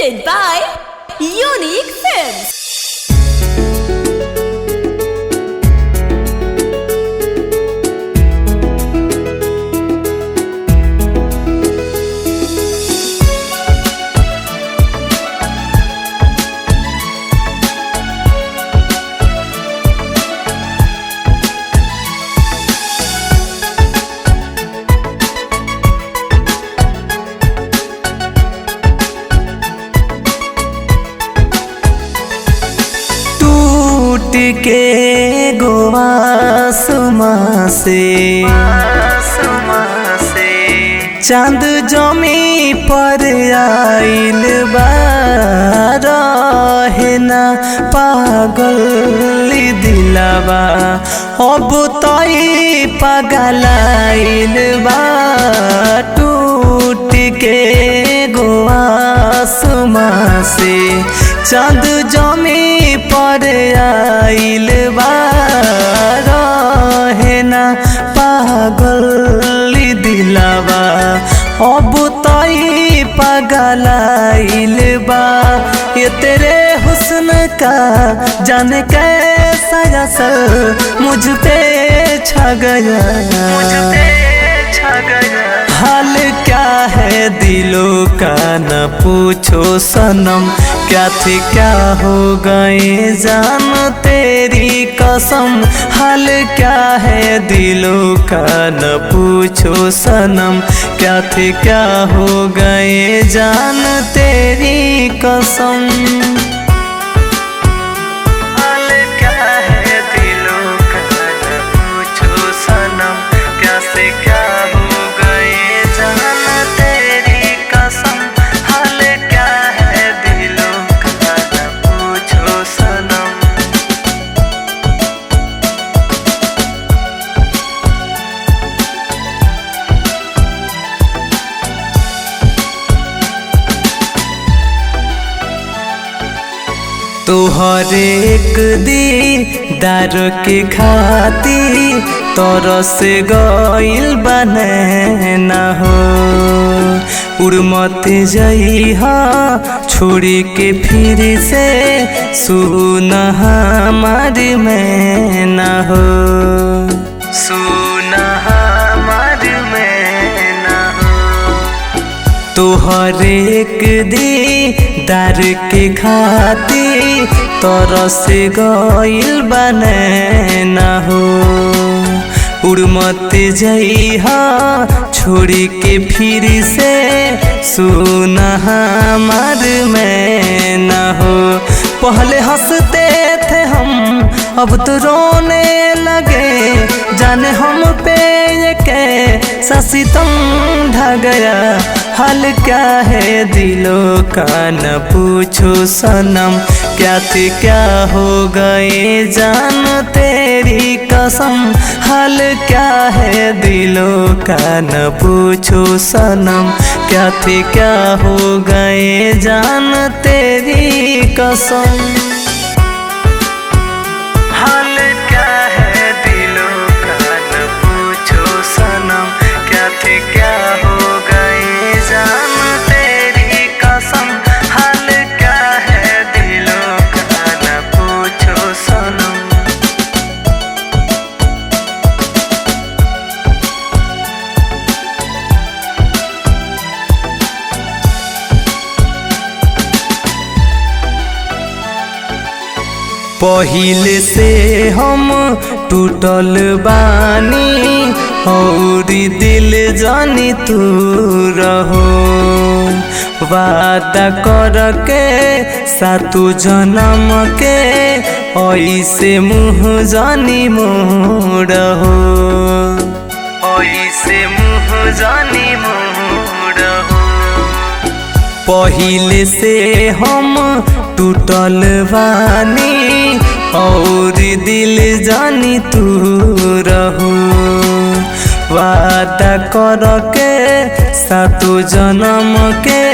presented by Unique Films. के गोवा सुमा से चांद जमी पर आइल बा रहे ना पागल दिलावा अब तई पगलाइल बा टूट के गोवा सुमा से चांद जमी पर आइल बा रहे ना पागल दिलावा अब तई पगलाइल बा ये तेरे हुस्न का जाने कैसा असर मुझ पे छा गया हाल क्या है दिलों का न पूछो सनम क्या थी क्या हो गए जान तेरी कसम हाल क्या है दिलों का न पूछो सनम क्या थी क्या हो गए जान तेरी कसम तोहर एक दीदार के खातिर तरस गइल बने न हो उड़मत जइहा छोड़ी के फिर से सुन हमार में न हो सुन हमार में न हो तोहर एक दीदार के खातिर तरस गइल बने न हो उड़मत जइहा छोड़ी के फिर से सुन हमार में न हो पहले हंसते थे हम अब तो रोने लगे जाने हम पे ये कैसा सितम ढा गया हाल क्या है दिलों का न पूछो सनम क्या थी क्या हो गए जान तेरी कसम हाल क्या है दिलों का न पूछो सनम क्या थी क्या हो गए जान तेरी कसम हाल क्या है दिलों का न पूछो सनम क्या थी क्या हो गए जान तेरी कसम हाल क्या है दिलों का न पूछो सनम पहिले से हम टूटल बानी और दिल जानी तू रहो वादा करके सातु जन्म के ऐसे मुँह जानी मोड़हो ऐसे मुँह जानी मोड़हो पहिले से हम टूटल बानी और दिल जानी तू रहो वादा करके सातु जन्म के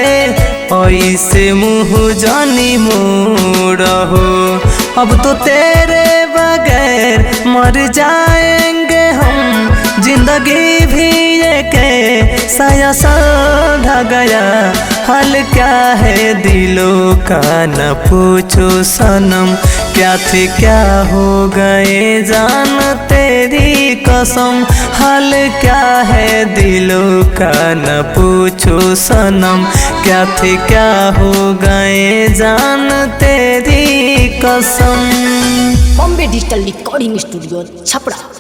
ऐसे मुँह जानी मोड़हो अब तो तेरे बगैर मर जाएंगे हम जिन जिंदगी भी ये के साया सा ढह गया। हाल क्या है दिलों का न पूछो सनम, क्या थे क्या हो गए जान तेरी कसम। हाल क्या है दिलों का न पूछो सनम, क्या थे क्या हो गए जान तेरी कसम। Bombay digital recording studio Chhapra.